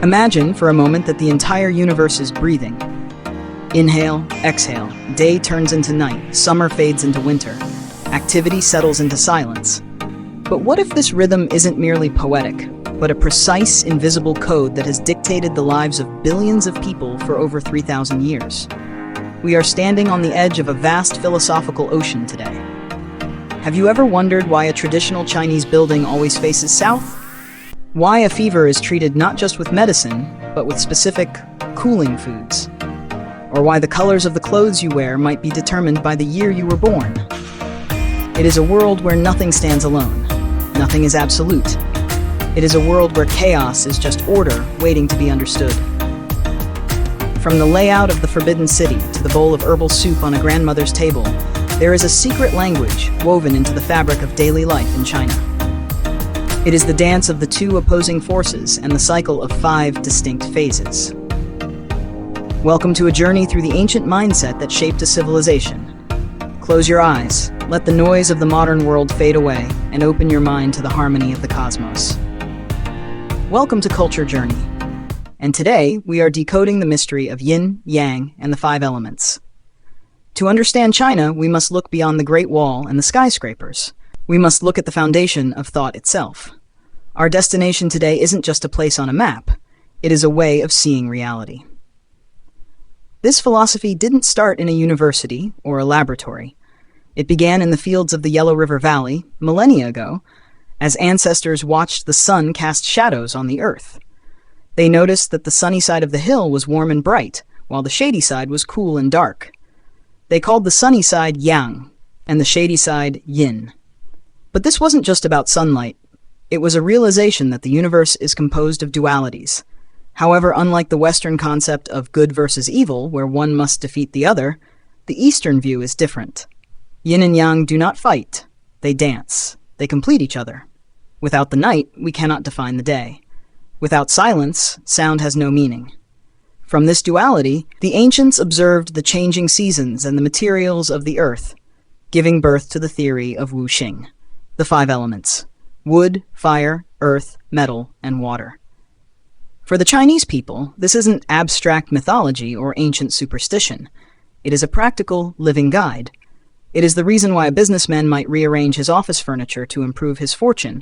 Imagine for a moment that the entire universe is breathing. Inhale, exhale, day turns into night, summer fades into winter, activity settles into silence. But what if this rhythm isn't merely poetic, but a precise, invisible code that has dictated the lives of billions of people for over 3,000 years? We are standing on the edge of a vast philosophical ocean today. Have you ever wondered why a traditional Chinese building always faces south? Why a fever is treated not just with medicine, but with specific cooling foods? Or why the colors of the clothes you wear might be determined by the year you were born? It is a world where nothing stands alone. Nothing is absolute. It is a world where chaos is just order waiting to be understood. From the layout of the Forbidden City to the bowl of herbal soup on a grandmother's table, there is a secret language woven into the fabric of daily life in China. It is the dance of the two opposing forces and the cycle of 5 distinct phases. Welcome to a journey through the ancient mindset that shaped a civilization. Close your eyes, let the noise of the modern world fade away, and open your mind to the harmony of the cosmos. Welcome to Culture Journey. And today, we are decoding the mystery of Yin, Yang, and the 5 elements. To understand China, we must look beyond the Great Wall and the skyscrapers. We must look at the foundation of thought itself. Our destination today isn't just a place on a map. It is a way of seeing reality. This philosophy didn't start in a university or a laboratory. It began in the fields of the Yellow River Valley, millennia ago, as ancestors watched the sun cast shadows on the earth. They noticed that the sunny side of the hill was warm and bright, while the shady side was cool and dark. They called the sunny side Yang, and the shady side Yin. But this wasn't just about sunlight. It was a realization that the universe is composed of dualities. However, unlike the Western concept of good versus evil, where one must defeat the other, the Eastern view is different. Yin and Yang do not fight. They dance. They complete each other. Without the night, we cannot define the day. Without silence, sound has no meaning. From this duality, the ancients observed the changing seasons and the materials of the earth, giving birth to the theory of Xing, the 5 elements: wood, fire, earth, metal, and water. For the Chinese people, this isn't abstract mythology or ancient superstition. It is a practical, living guide. It is the reason why a businessman might rearrange his office furniture to improve his fortune,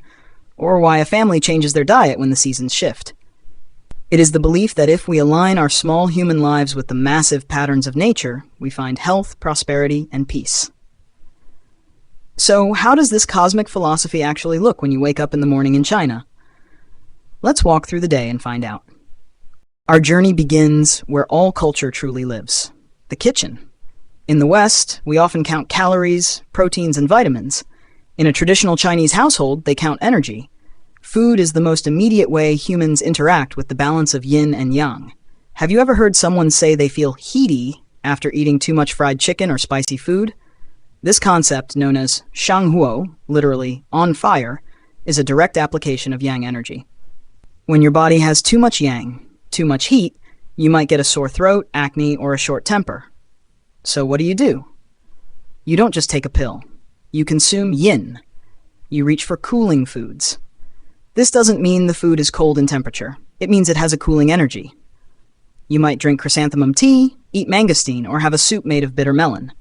or why a family changes their diet when the seasons shift. It is the belief that if we align our small human lives with the massive patterns of nature, we find health, prosperity, and peace. So, how does this cosmic philosophy actually look when you wake up in the morning in China? Let's walk through the day and find out. Our journey begins where all culture truly lives: the kitchen. In the West, we often count calories, proteins, and vitamins. In a traditional Chinese household, they count energy. Food is the most immediate way humans interact with the balance of yin and yang. Have you ever heard someone say they feel heaty after eating too much fried chicken or spicy food? This concept, known as shanghuo, literally on fire, is a direct application of yang energy. When your body has too much yang, too much heat, you might get a sore throat, acne, or a short temper. So what do? You don't just take a pill. You consume yin. You reach for cooling foods. This doesn't mean the food is cold in temperature. It means it has a cooling energy. You might drink chrysanthemum tea, eat mangosteen, or have a soup made of bitter melon.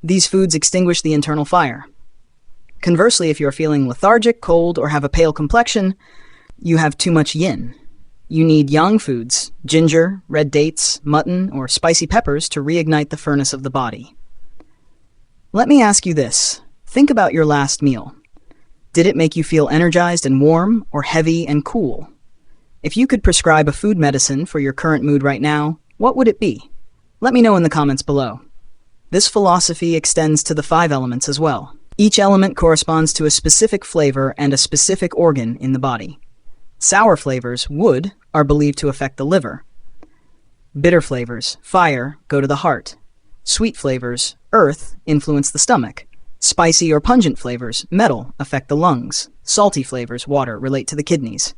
These foods extinguish the internal fire. Conversely, if you're feeling lethargic, cold, or have a pale complexion, you have too much yin. You need yang foods, ginger, red dates, mutton, or spicy peppers to reignite the furnace of the body. Let me ask you this. Think about your last meal. Did it make you feel energized and warm, or heavy and cool? If you could prescribe a food medicine for your current mood right now, what would it be? Let me know in the comments below. This philosophy extends to the 5 elements as well. Each element corresponds to a specific flavor and a specific organ in the body. Sour flavors, wood, are believed to affect the liver. Bitter flavors, fire, go to the heart. Sweet flavors, earth, influence the stomach. Spicy or pungent flavors, metal, affect the lungs. Salty flavors, water, relate to the kidneys.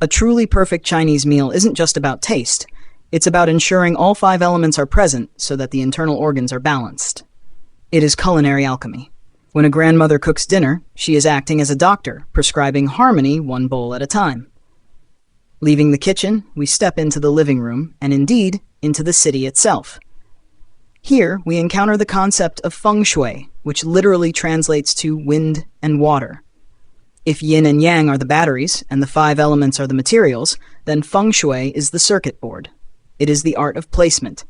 A truly perfect Chinese meal isn't just about taste. It's about ensuring all 5 elements are present so that the internal organs are balanced. It is culinary alchemy. When a grandmother cooks dinner, she is acting as a doctor, prescribing harmony 1 bowl at a time. Leaving the kitchen, we step into the living room, and indeed, into the city itself. Here, we encounter the concept of Feng Shui, which literally translates to wind and water. If yin and yang are the batteries, and the 5 elements are the materials, then Feng Shui is the circuit board. It is the art of placement.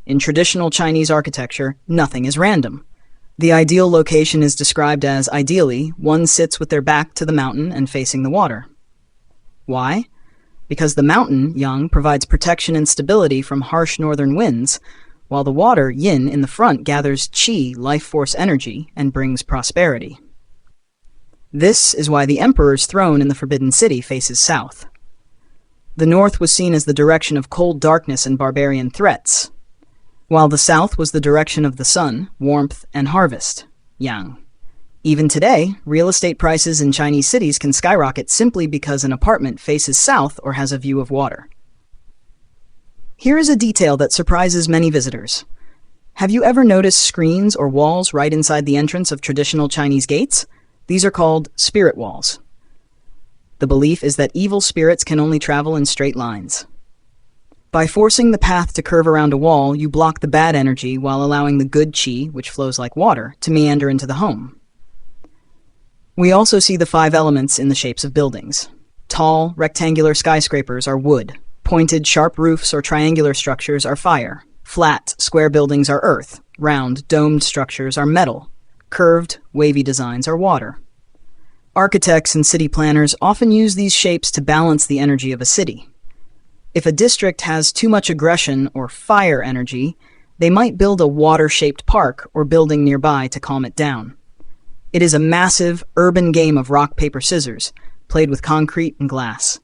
In traditional Chinese architecture, nothing is random. The ideal location is described as, ideally, one sits with their back to the mountain and facing the water. Why? Because the mountain, yang, provides protection and stability from harsh northern winds, while the water, yin, in the front gathers qi, life force energy, and brings prosperity. This is why the emperor's throne in the Forbidden City faces south. The north was seen as the direction of cold darkness and barbarian threats, while the south was the direction of the sun, warmth, and harvest, yang. Even today, real estate prices in Chinese cities can skyrocket simply because an apartment faces south or has a view of water. Here is a detail that surprises many visitors. Have you ever noticed screens or walls right inside the entrance of traditional Chinese gates? These are called spirit walls. The belief is that evil spirits can only travel in straight lines. By forcing the path to curve around a wall, you block the bad energy while allowing the good qi, which flows like water, to meander into the home. We also see the 5 elements in the shapes of buildings. Tall, rectangular skyscrapers are wood. Pointed, sharp roofs or triangular structures are fire. Flat, square buildings are earth. Round, domed structures are metal. Curved, wavy designs are water. Architects and city planners often use these shapes to balance the energy of a city. If a district has too much aggression or fire energy, they might build a water-shaped park or building nearby to calm it down. It is a massive, urban game of rock, paper, scissors, played with concrete and glass.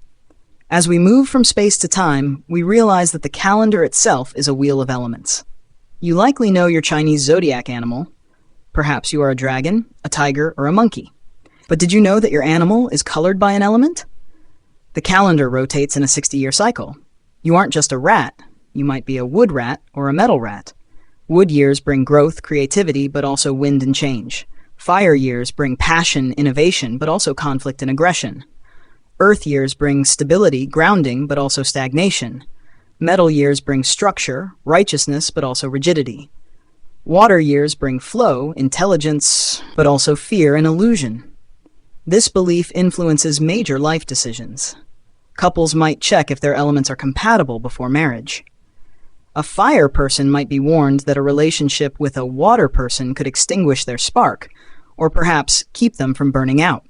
As we move from space to time, we realize that the calendar itself is a wheel of elements. You likely know your Chinese Zodiac animal. Perhaps you are a dragon, a tiger, or a monkey. But did you know that your animal is colored by an element? The calendar rotates in a 60-year cycle. You aren't just a rat. You might be a wood rat or a metal rat. Wood years bring growth, creativity, but also wind and change. Fire years bring passion, innovation, but also conflict and aggression. Earth years bring stability, grounding, but also stagnation. Metal years bring structure, righteousness, but also rigidity. Water years bring flow, intelligence, but also fear and illusion. This belief influences major life decisions. Couples might check if their elements are compatible before marriage. A fire person might be warned that a relationship with a water person could extinguish their spark, or perhaps keep them from burning out.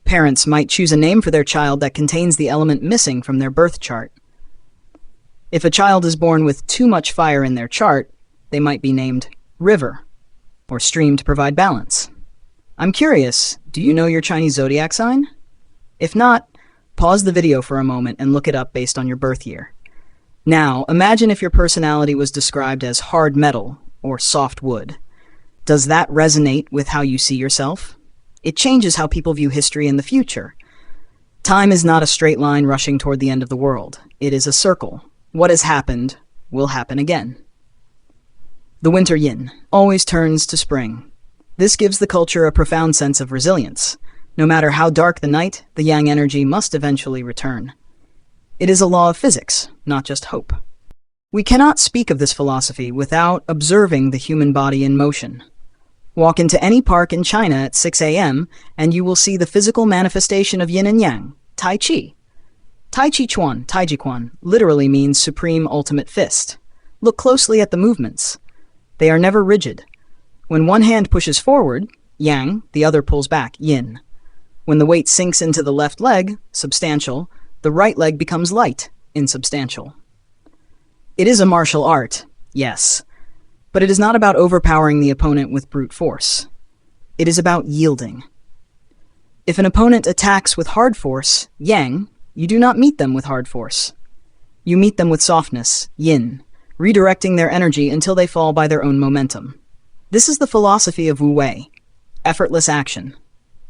Parents might choose a name for their child that contains the element missing from their birth chart. If a child is born with too much fire in their chart, they might be named river or stream to provide balance. I'm curious, do you know your Chinese zodiac sign? If not, pause the video for a moment and look it up based on your birth year. Now, imagine if your personality was described as hard metal or soft wood. Does that resonate with how you see yourself? It changes how people view history in the future. Time is not a straight line rushing toward the end of the world. It is a circle. What has happened will happen again. The winter yin always turns to spring. This gives the culture a profound sense of resilience. No matter how dark the night, the yang energy must eventually return. It is a law of physics, not just hope. We cannot speak of this philosophy without observing the human body in motion. Walk into any park in China at 6 a.m. and you will see the physical manifestation of yin and yang, Tai Chi. Tai Chi Chuan, Tai Chi Quan, literally means supreme ultimate fist. Look closely at the movements. They are never rigid. When one hand pushes forward, yang, the other pulls back, yin. When the weight sinks into the left leg, substantial, the right leg becomes light, insubstantial. It is a martial art, yes, but it is not about overpowering the opponent with brute force. It is about yielding. If an opponent attacks with hard force, yang, you do not meet them with hard force. You meet them with softness, yin, redirecting their energy until they fall by their own momentum. This is the philosophy of Wu Wei, effortless action.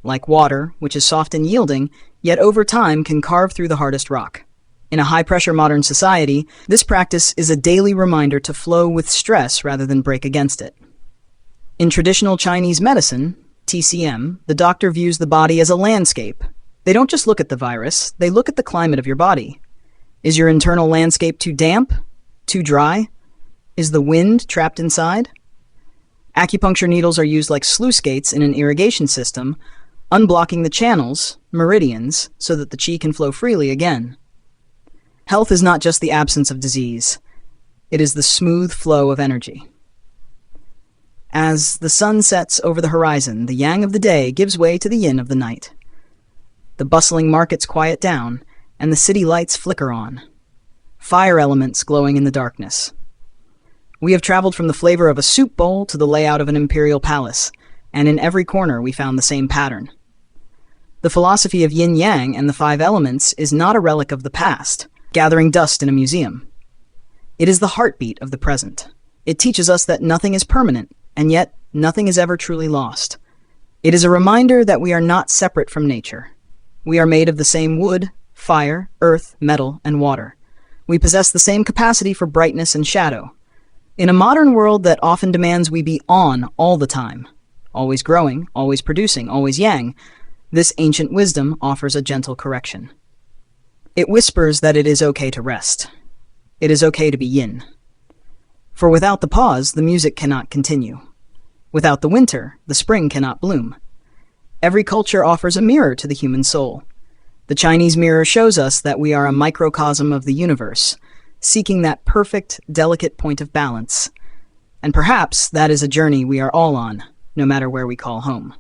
Like water, which is soft and yielding, yet over time can carve through the hardest rock. In a high-pressure modern society, this practice is a daily reminder to flow with stress rather than break against it. In traditional Chinese medicine, TCM, the doctor views the body as a landscape. They don't just look at the virus, they look at the climate of your body. Is your internal landscape too damp? Too dry? Is the wind trapped inside? Acupuncture needles are used like sluice gates in an irrigation system, unblocking the channels, meridians, so that the qi can flow freely again. Health is not just the absence of disease. It is the smooth flow of energy. As the sun sets over the horizon, the yang of the day gives way to the yin of the night. The bustling markets quiet down, and the city lights flicker on, fire elements glowing in the darkness. We have traveled from the flavor of a soup bowl to the layout of an imperial palace, and in every corner we found the same pattern. The philosophy of Yin Yang and the 5 elements is not a relic of the past, gathering dust in a museum. It is the heartbeat of the present. It teaches us that nothing is permanent, and yet nothing is ever truly lost. It is a reminder that we are not separate from nature. We are made of the same wood, fire, earth, metal, and water. We possess the same capacity for brightness and shadow. In a modern world that often demands we be on all the time, always growing, always producing, always yang, this ancient wisdom offers a gentle correction. It whispers that it is okay to rest. It is okay to be yin. For without the pause, the music cannot continue. Without the winter, the spring cannot bloom. Every culture offers a mirror to the human soul. The Chinese mirror shows us that we are a microcosm of the universe, seeking that perfect, delicate point of balance. And perhaps that is a journey we are all on, no matter where we call home.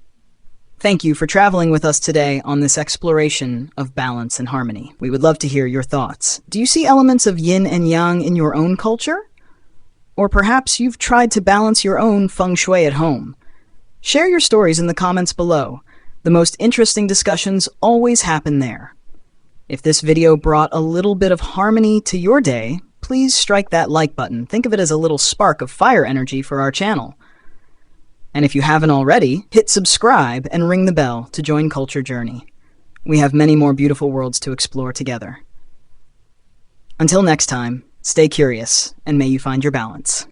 Thank you for traveling with us today on this exploration of balance and harmony. We would love to hear your thoughts. Do you see elements of yin and yang in your own culture? Or perhaps you've tried to balance your own Feng Shui at home. Share your stories in the comments below. The most interesting discussions always happen there. If this video brought a little bit of harmony to your day, please strike that like button. Think of it as a little spark of fire energy for our channel. And if you haven't already, hit subscribe and ring the bell to join Culture Journey. We have many more beautiful worlds to explore together. Until next time, stay curious, and may you find your balance.